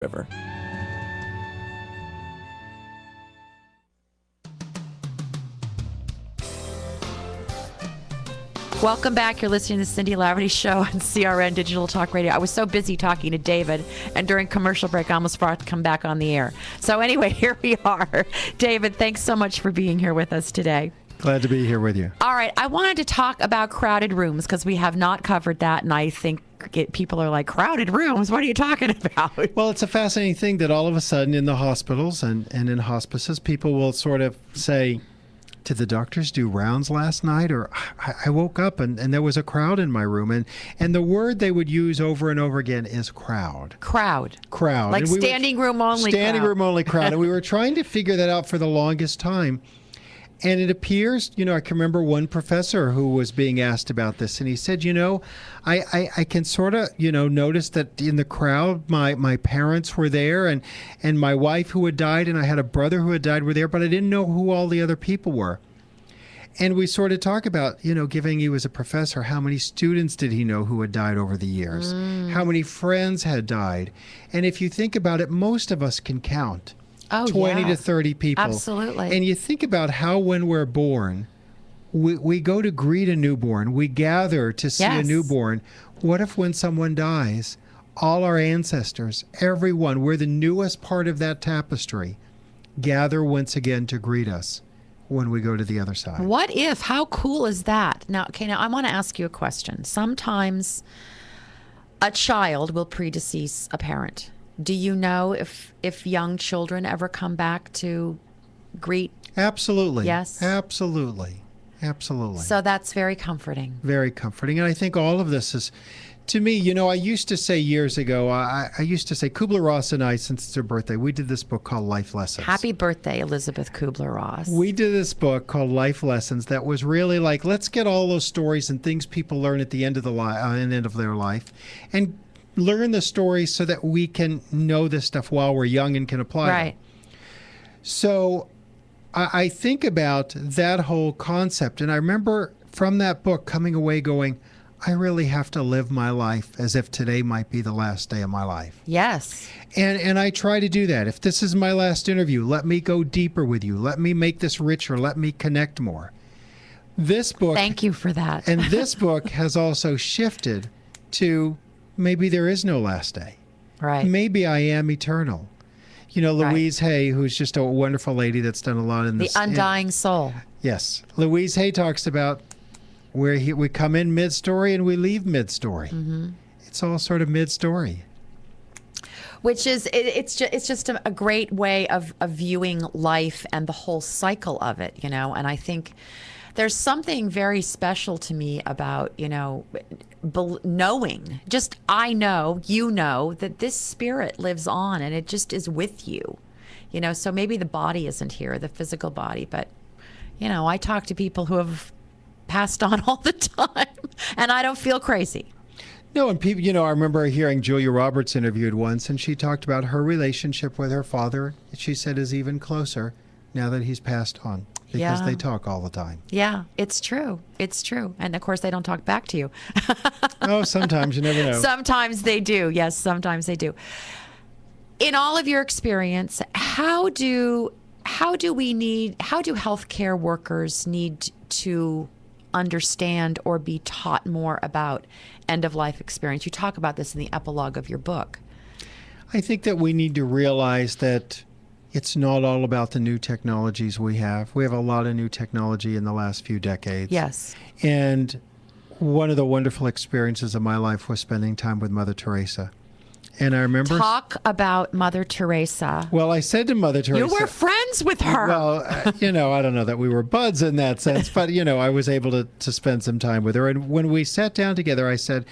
River. Welcome back. You're listening to the Cindy Laverty Show on CRN Digital Talk Radio. I was so busy talking to David, and during commercial break, I almost forgot to come back on the air. So anyway, here we are. David, thanks so much for being here with us today. Glad to be here with you. All right. I wanted to talk about crowded rooms because we have not covered that, and I think people are like, crowded rooms? What are you talking about? Well, it's a fascinating thing that all of a sudden in the hospitals and in hospices, people will sort of say, did the doctors do rounds last night? Or I woke up and there was a crowd in my room. And the word they would use over and over again is crowd. Crowd. Like standing room only Standing crowd. room only crowd. And we were trying to figure that out for the longest time. And it appears, I can remember one professor who was being asked about this, and he said, I can sort of, notice that in the crowd, my parents were there, and my wife who had died, and I had a brother who had died were there, but I didn't know who all the other people were. And we sort of talk about, given he was a professor, how many students did he know who had died over the years? How many friends had died? And if you think about it, most of us can count. 20 to 30 people. Absolutely. And you think about how when we're born, we go to greet a newborn. We gather to see a newborn. What if when someone dies, all our ancestors, everyone, we're the newest part of that tapestry, gather once again to greet us when we go to the other side? What if? How cool is that? Now I want to ask you a question. Sometimes a child will predecease a parent. Do you know if young children ever come back to greet? Absolutely. Yes. Absolutely. So that's very comforting. Very comforting. And I think all of this is, to me, I used to say years ago, I used to say, Kubler-Ross and I, since it's her birthday, we did this book called Life Lessons. Happy birthday, Elizabeth Kubler-Ross. We did this book called Life Lessons that was really like, let's get all those stories and things people learn at the end of their life, and learn the stories so that we can know this stuff while we're young and can apply right. it. So I think about that whole concept, and I remember from that book coming away going, I really have to live my life as if today might be the last day of my life. Yes. And I try to do that. If this is my last interview, let me go deeper with you. Let me make this richer. Let me connect more. This book... Thank you for that. And this book has also shifted to... maybe there is no last day. Right. Maybe I am eternal. Louise Hay, who's just a wonderful lady that's done a lot in this. The undying soul. Yes. Louise Hay talks about where we come in mid-story and we leave mid-story. Mm-hmm. It's all sort of mid-story. Which is, it's just a great way of viewing life and the whole cycle of it, and I think there's something very special to me about, knowing, I know, that this spirit lives on and it just is with you, so maybe the body isn't here, the physical body, but, I talk to people who have passed on all the time and I don't feel crazy. No, and people, I remember hearing Julia Roberts interviewed once, and she talked about her relationship with her father. She said is even closer now that he's passed on. Because they talk all the time. Yeah, it's true. It's true. And of course, they don't talk back to you. Oh, sometimes. You never know. Sometimes they do. Yes, sometimes they do. In all of your experience, how do healthcare workers need to understand or be taught more about end-of-life experience? You talk about this in the epilogue of your book. I think that we need to realize that it's not all about the new technologies we have. We have a lot of new technology in the last few decades. Yes. And one of the wonderful experiences of my life was spending time with Mother Teresa. And I remember... Talk about Mother Teresa. Well, I said to Mother Teresa... You were friends with her. Well, I don't know that we were buds in that sense, but, I was able to spend some time with her. And when we sat down together, I said,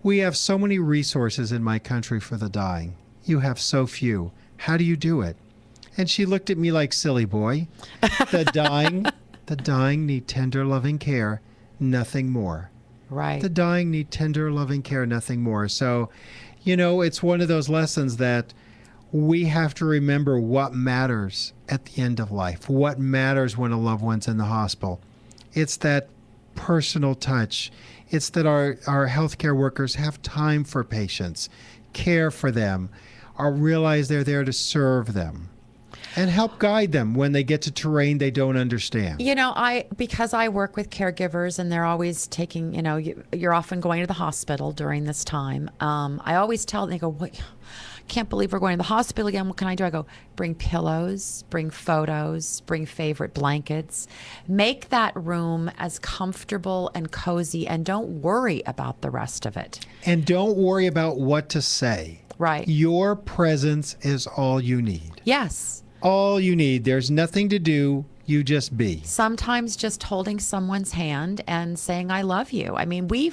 we have so many resources in my country for the dying. You have so few. How do you do it? And she looked at me like, silly boy. The dying need tender, loving care, nothing more. Right. The dying need tender, loving care, nothing more. So, it's one of those lessons that we have to remember what matters at the end of life, what matters when a loved one's in the hospital. It's that personal touch. It's that our healthcare workers have time for patients, care for them. are realize they're there to serve them and help guide them when they get to terrain they don't understand. You know, because I work with caregivers and they're always taking, you're often going to the hospital during this time. I always tell them, they go, what? Can't believe we're going to the hospital again. What can I do? I go, bring pillows, bring photos, bring favorite blankets. Make that room as comfortable and cozy, and don't worry about the rest of it. And don't worry about what to say. Right. Your presence is all you need. Yes. All you need. There's nothing to do. You just be. Sometimes just holding someone's hand and saying, I love you. I mean, we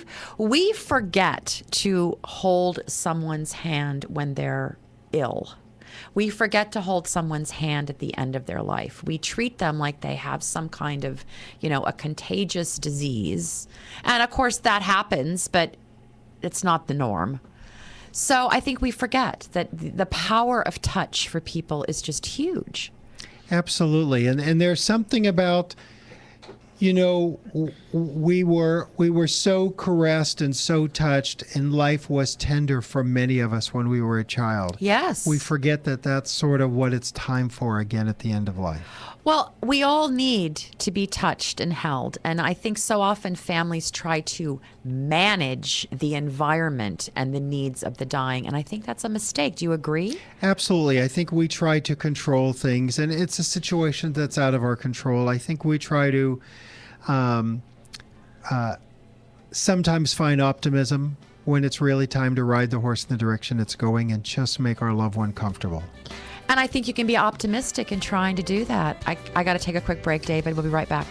forget to hold someone's hand when they're ill. We forget to hold someone's hand at the end of their life. We treat them like they have some kind of, a contagious disease. And of course that happens, but it's not the norm. So I think we forget that the power of touch for people is just huge. Absolutely. And there's something about, we were so caressed and so touched, and life was tender for many of us when we were a child. Yes. We forget that that's sort of what it's time for again at the end of life. Well, we all need to be touched and held. And I think so often families try to manage the environment and the needs of the dying. And I think that's a mistake. Do you agree? Absolutely. I think we try to control things, and it's a situation that's out of our control. I think we try to sometimes find optimism when it's really time to ride the horse in the direction it's going and just make our loved one comfortable. And I think you can be optimistic in trying to do that. I got to take a quick break, David. We'll be right back.